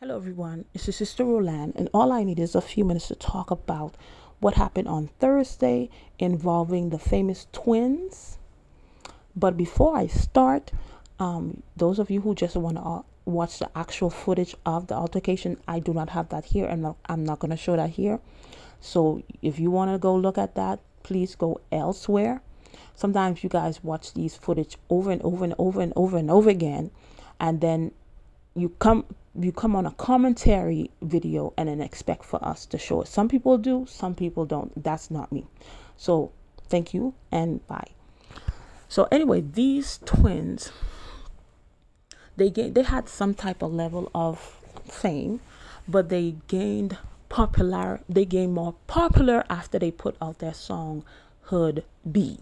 Hello everyone, it's your sister Roland, and all I need is a few minutes to talk about what happened on Thursday involving the famous twins. But before I start, those of you who just want to watch the actual footage of the altercation, I do not have that here, and I'm not going to show that here. So if you want to go look at that, please go elsewhere. Sometimes you guys watch these footage over and over and over and over and over again, and then you come on a commentary video and then expect for us to show it. Some people do, some people don't. That's not me. So thank you and bye. So anyway, these twins, they had some type of level of fame, but they gained more popular after they put out their song Hood B.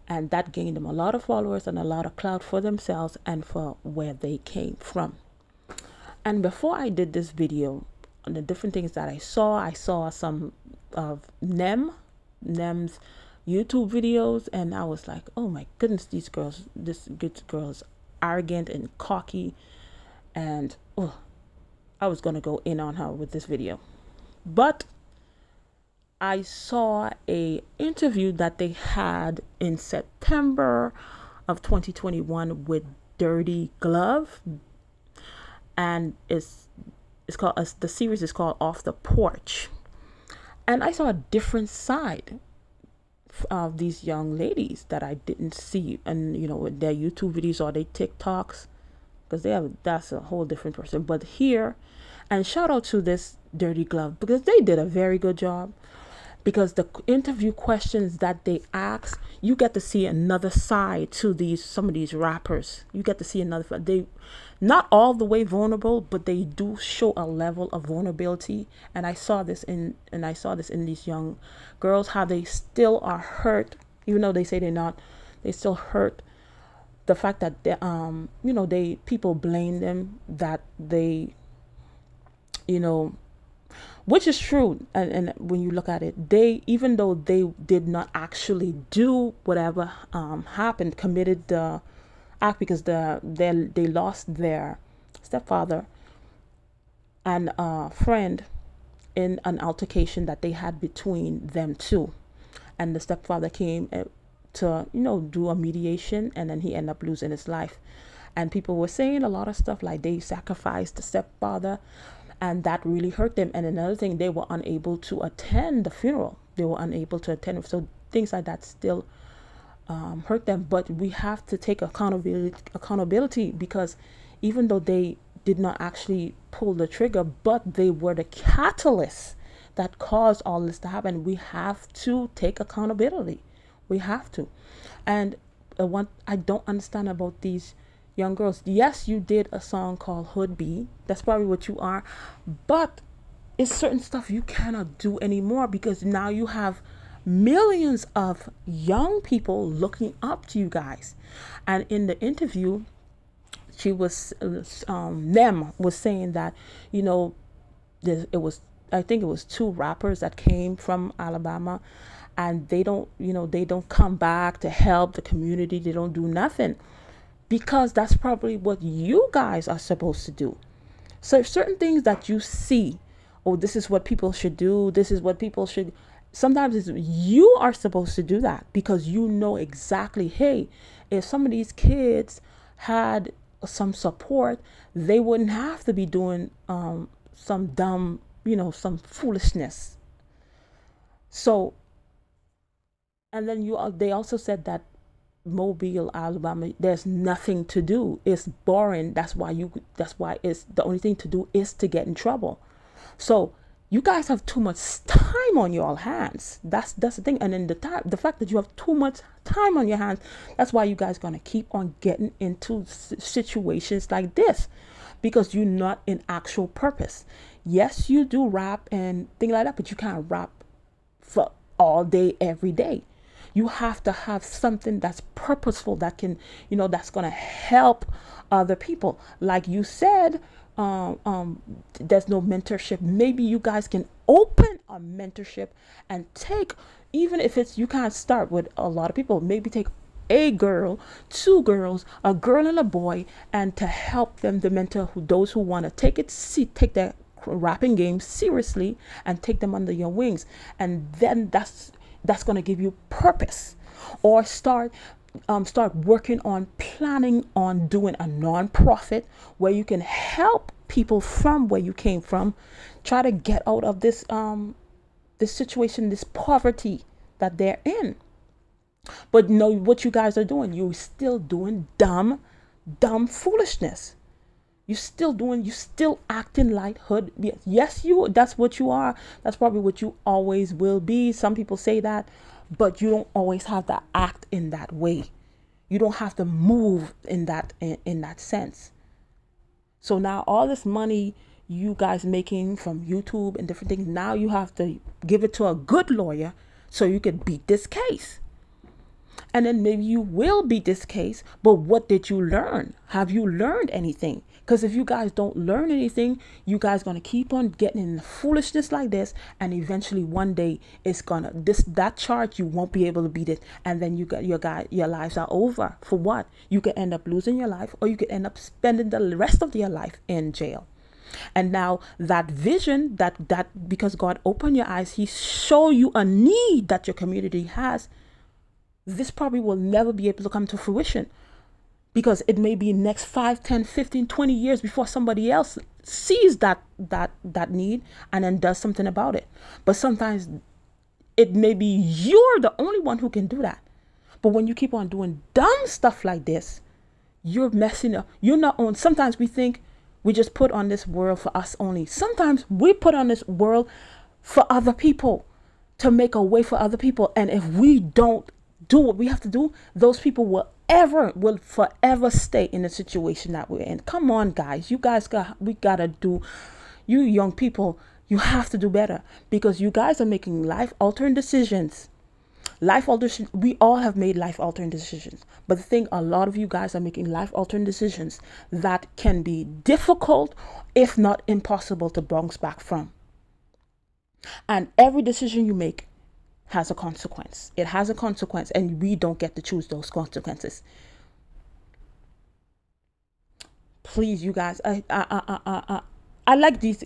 And that gained them a lot of followers and a lot of clout for themselves and for where they came from. And before I did this video on the different things that I saw some of Nem's YouTube videos, and I was like, oh my goodness, this girl is arrogant and cocky, and I was gonna go in on her with this video. But I saw a interview that they had in September of 2021 with Dirty Glove, and it's called the series is called Off the Porch. And I saw a different side of these young ladies that I didn't see, and with their YouTube videos or their TikToks, because that's a whole different person. But here, and shout out to this Dirty Glove, because they did a very good job. Because the interview questions that they ask, you get to see another side to some of these rappers. You get to see another. They not all the way vulnerable, but they do show a level of vulnerability. And I saw this in these young girls, how they still are hurt, even though they say they're not. They still hurt. The fact that they people blame them, that they, which is true. And when you look at it, even though they did not actually do whatever happened, committed the act, because they lost their stepfather and friend in an altercation that they had between them two. And the stepfather came to do a mediation, and then he ended up losing his life. And people were saying a lot of stuff like they sacrificed the stepfather, and that really hurt them. And another thing, they were unable to attend the funeral. So things like that still hurt them. But we have to take accountability, because even though they did not actually pull the trigger, but they were the catalyst that caused all this to happen. We have to take accountability. We have to. And what I don't understand about these young girls, yes, you did a song called Hood B. That's probably what you are. But it's certain stuff you cannot do anymore, because now you have millions of young people looking up to you guys. And in the interview, she was Nem was saying that I think it was two rappers that came from Alabama, and they don't come back to help the community. They don't do nothing, because that's probably what you guys are supposed to do. So certain things that you see, this is what people should do, this is what people should, sometimes you are supposed to do that, because you know exactly, hey, if some of these kids had some support, they wouldn't have to be doing some dumb, some foolishness. So, and then they also said that Mobile, Alabama, there's nothing to do. It's boring. That's why it's the only thing to do is to get in trouble. So you guys have too much time on your hands. That's the thing. And then the fact that you have too much time on your hands, that's why you guys gonna keep on getting into situations like this, because you're not in actual purpose. Yes, you do rap and things like that, but you can't rap for all day, every day. You have to have something that's purposeful, that can, that's going to help other people. Like you said, there's no mentorship. Maybe you guys can open a mentorship and take, even if you can't start with a lot of people, maybe take a girl, two girls, a girl and a boy, and to help them, the mentor, those who want to take their rapping game seriously and take them under your wings. And then that's going to give you purpose. Or start working on planning on doing a non-profit where you can help people from where you came from try to get out of this situation, this poverty that they're in. But know what you guys are doing. You're still doing dumb foolishness. You still acting like hood. Yes, that's what you are. That's probably what you always will be. Some people say that, but you don't always have to act in that way. You don't have to move in that sense. So now all this money you guys making from YouTube and different things, now you have to give it to a good lawyer so you can beat this case. And then maybe you will beat this case, but what did you learn? Have you learned anything? Because if you guys don't learn anything, you guys going to keep on getting in foolishness like this, and eventually one day it's gonna that charge, you won't be able to beat it, and then your lives are over. For what? You could end up losing your life, or you could end up spending the rest of your life in jail. And now that vision, that because God opened your eyes, He show you a need that your community has. This probably will never be able to come to fruition, because it may be next 5, 10, 15, 20 years before somebody else sees that need and then does something about it. But sometimes it may be you're the only one who can do that. But when you keep on doing dumb stuff like this, you're messing up. You're not on. Sometimes we think we just put on this world for us only. Sometimes we put on this world for other people, to make a way for other people. And if we don't do what we have to do, those people will forever stay in the situation that we're in. Come on, guys. We gotta do, you young people, you have to do better, because you guys are making life-altering decisions. We all have made life-altering decisions. But the thing, a lot of you guys are making life-altering decisions that can be difficult, if not impossible, to bounce back from. And every decision you make has a consequence. It has a consequence, and we don't get to choose those consequences. Please, you guys, I like these.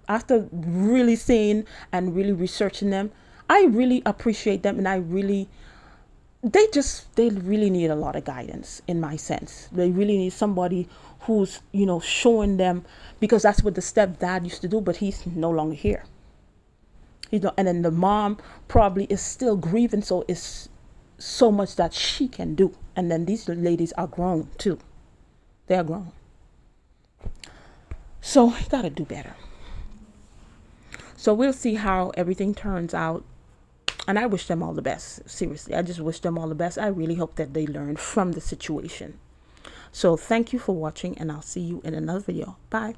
After really seeing and really researching them, I really appreciate them, and they really need a lot of guidance, in my sense. They really need somebody who's, showing them, because that's what the stepdad used to do, but he's no longer here. And then the mom probably is still grieving, so it's so much that she can do. And then these ladies are grown too. They are grown. So you gotta do better. So we'll see how everything turns out. And I wish them all the best. Seriously, I just wish them all the best. I really hope that they learn from the situation. So thank you for watching, and I'll see you in another video. Bye.